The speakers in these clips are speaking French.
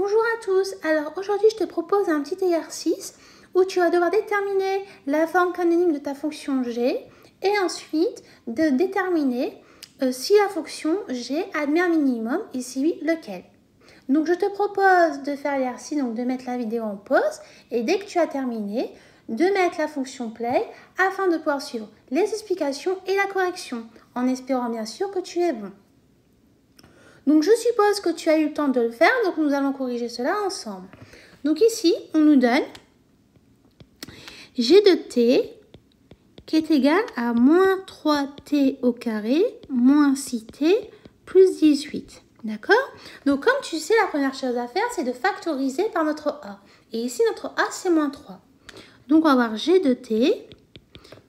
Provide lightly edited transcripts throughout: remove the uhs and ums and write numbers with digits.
Bonjour à tous, alors aujourd'hui je te propose un petit exercice où tu vas devoir déterminer la forme canonique de ta fonction g et ensuite de déterminer si la fonction g admet un minimum et si oui, lequel. Donc je te propose de faire l'exercice, donc de mettre la vidéo en pause et dès que tu as terminé, de mettre la fonction play afin de pouvoir suivre les explications et la correction en espérant bien sûr que tu es bon. Donc, je suppose que tu as eu le temps de le faire, donc nous allons corriger cela ensemble. Donc ici, on nous donne g de t qui est égal à moins 3t au carré moins 6t plus 18. D'accord? Donc, comme tu sais, la première chose à faire, c'est de factoriser par notre a. Et ici, notre a, c'est moins 3. Donc, on va avoir g de t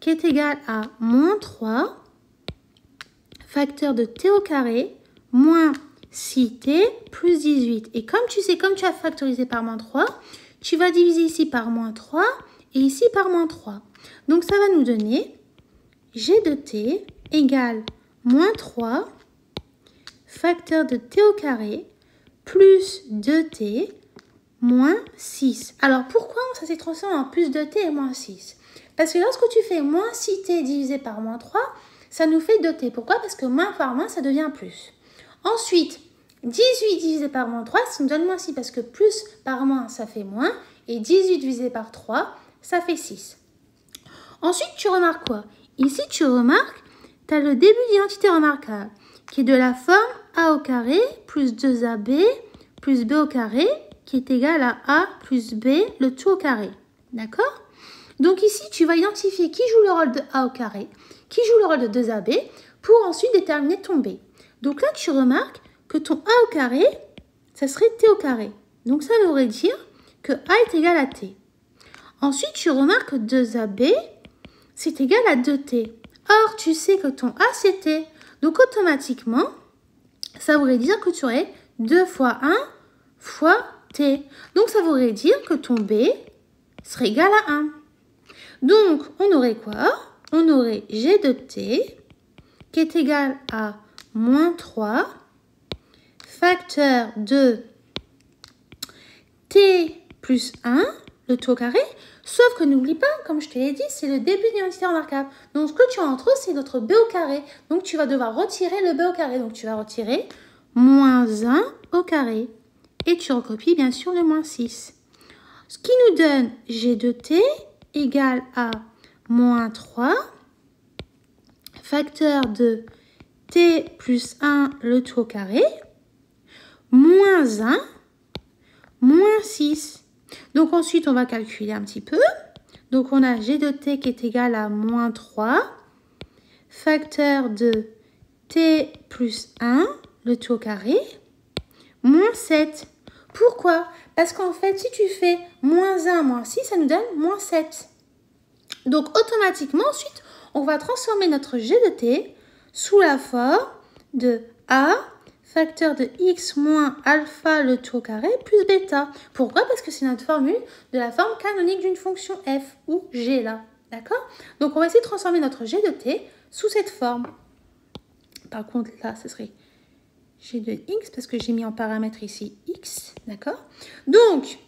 qui est égal à moins 3 facteur de t au carré moins 6t plus 18. Et comme tu sais, comme tu as factorisé par moins 3, tu vas diviser ici par moins 3 et ici par moins 3. Donc, ça va nous donner g de t égale moins 3 facteur de t au carré plus 2t moins 6. Alors, pourquoi ça s'est transformé en plus 2t et moins 6? Parce que lorsque tu fais moins 6t divisé par moins 3, ça nous fait 2t. Pourquoi? Parce que moins par moins, ça devient plus. Ensuite, 18 divisé par moins 3, ça nous donne moins 6 parce que plus par moins, ça fait moins. Et 18 divisé par 3, ça fait 6. Ensuite, tu remarques quoi? Ici, tu remarques, tu as le début d'identité remarquable qui est de la forme a au carré plus 2ab plus b au carré qui est égal à a plus b, le tout au carré. D'accord? Donc ici, tu vas identifier qui joue le rôle de a au carré, qui joue le rôle de 2ab pour ensuite déterminer ton b. Donc là, tu remarques que ton a au carré, ça serait t au carré. Donc ça voudrait dire que a est égal à t. Ensuite, tu remarques que 2ab, c'est égal à 2t. Or, tu sais que ton a, c'est t. Donc automatiquement, ça voudrait dire que tu aurais 2 fois 1 fois t. Donc ça voudrait dire que ton b serait égal à 1. Donc, on aurait quoi? On aurait g de t qui est égal à moins 3 facteur de t plus 1, le tout au carré. Sauf que n'oublie pas, comme je te l'ai dit, c'est le début d'identité remarquable. Donc, ce que tu as entre eux, c'est notre b au carré. Donc, tu vas devoir retirer le b au carré. Donc, tu vas retirer moins 1 au carré. Et tu recopies, bien sûr, le moins 6. Ce qui nous donne g de t égale à moins 3 facteur de t plus 1, le tout au carré, moins 1, moins 6. Donc ensuite, on va calculer un petit peu. Donc on a g de t qui est égal à moins 3 facteur de t plus 1, le tout au carré, moins 7. Pourquoi? Parce qu'en fait, si tu fais moins 1, moins 6, ça nous donne moins 7. Donc, automatiquement, ensuite, on va transformer notre g de t sous la forme de a facteur de x moins alpha le tout au carré plus bêta. Pourquoi? Parce que c'est notre formule de la forme canonique d'une fonction f ou g là. D'accord? Donc, on va essayer de transformer notre g de t sous cette forme. Par contre, là, ce serait g de x parce que j'ai mis en paramètre ici x. D'accord? Donc,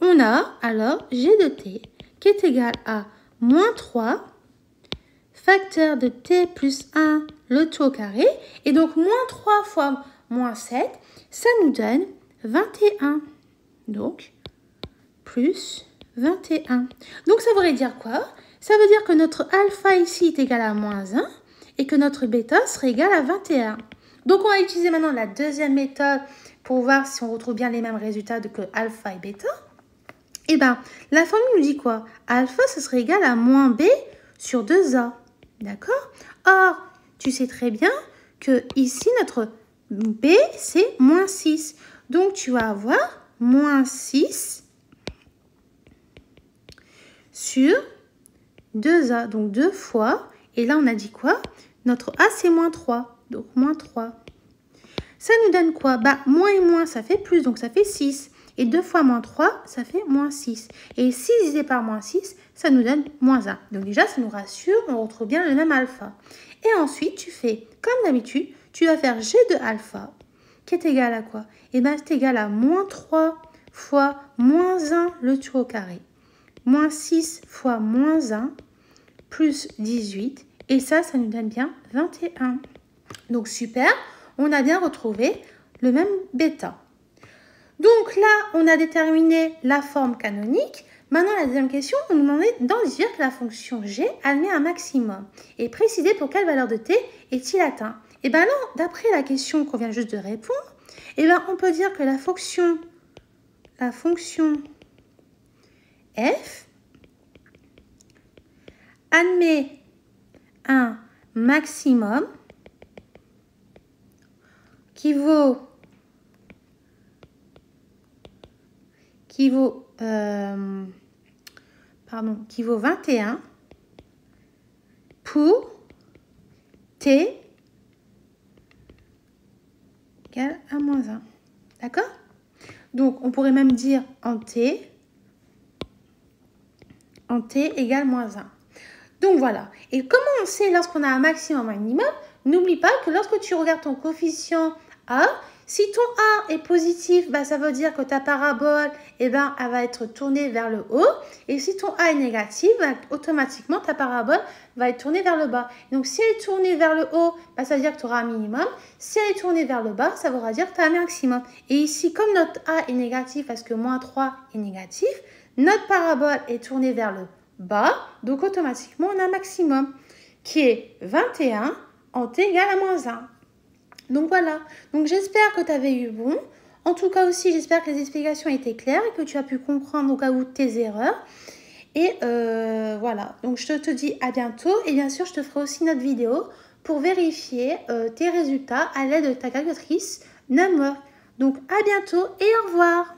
on a alors g de t qui est égal à moins 3 facteur de t plus 1 le tout au carré. Et donc, moins 3 fois moins 7, ça nous donne 21. Donc, plus 21. Donc, ça voudrait dire quoi? Ça veut dire que notre alpha ici est égal à moins 1 et que notre bêta serait égal à 21. Donc, on va utiliser maintenant la deuxième méthode pour voir si on retrouve bien les mêmes résultats que alpha et bêta. Eh bien, la formule nous dit quoi? Alpha, ce serait égal à moins b sur 2a. D'accord? Or, tu sais très bien que ici, notre b, c'est moins 6. Donc, tu vas avoir moins 6 sur 2a. Donc, 2 fois. Et là, on a dit quoi? Notre a, c'est moins 3. Donc, moins 3. Ça nous donne quoi? Bah, moins et moins, ça fait plus. Donc, ça fait 6. Et 2 fois moins 3, ça fait moins 6. Et 6 divisé par moins 6, ça nous donne moins 1. Donc déjà, ça nous rassure, on retrouve bien le même alpha. Et ensuite, tu fais, comme d'habitude, tu vas faire g de alpha, qui est égal à quoi? Et bien, c'est égal à moins 3 fois moins 1 le tout au carré. Moins 6 fois moins 1 plus 18. Et ça nous donne bien 21. Donc super, on a bien retrouvé le même bêta. Donc là, on a déterminé la forme canonique. Maintenant, la deuxième question, on nous demandait d'en dire que la fonction g admet un maximum et préciser pour quelle valeur de t est-il atteint. Et bien non, d'après la question qu'on vient juste de répondre, et ben on peut dire que la fonction f admet un maximum qui vaut 21 pour t égale à moins 1. D'accord? Donc, on pourrait même dire en t égale moins 1. Donc, voilà. Et comment on sait lorsqu'on a un maximum ou un minimum? N'oublie pas que lorsque tu regardes ton coefficient A, si ton A est positif, bah, ça veut dire que ta parabole, elle va être tournée vers le haut. Et si ton A est négatif, bah, automatiquement, ta parabole va être tournée vers le bas. Donc, si elle est tournée vers le haut, bah, ça veut dire que tu auras un minimum. Si elle est tournée vers le bas, ça voudra dire que tu as un maximum. Et ici, comme notre A est négatif parce que moins 3 est négatif, notre parabole est tournée vers le bas. Donc, automatiquement, on a un maximum qui est 21 en t égale à moins 1. Donc voilà, donc j'espère que tu avais eu bon. En tout cas aussi, j'espère que les explications étaient claires et que tu as pu comprendre au cas où tes erreurs. Et voilà, donc je te dis à bientôt. Et bien sûr, je te ferai aussi une autre vidéo pour vérifier tes résultats à l'aide de ta calculatrice Numwork. Donc à bientôt et au revoir.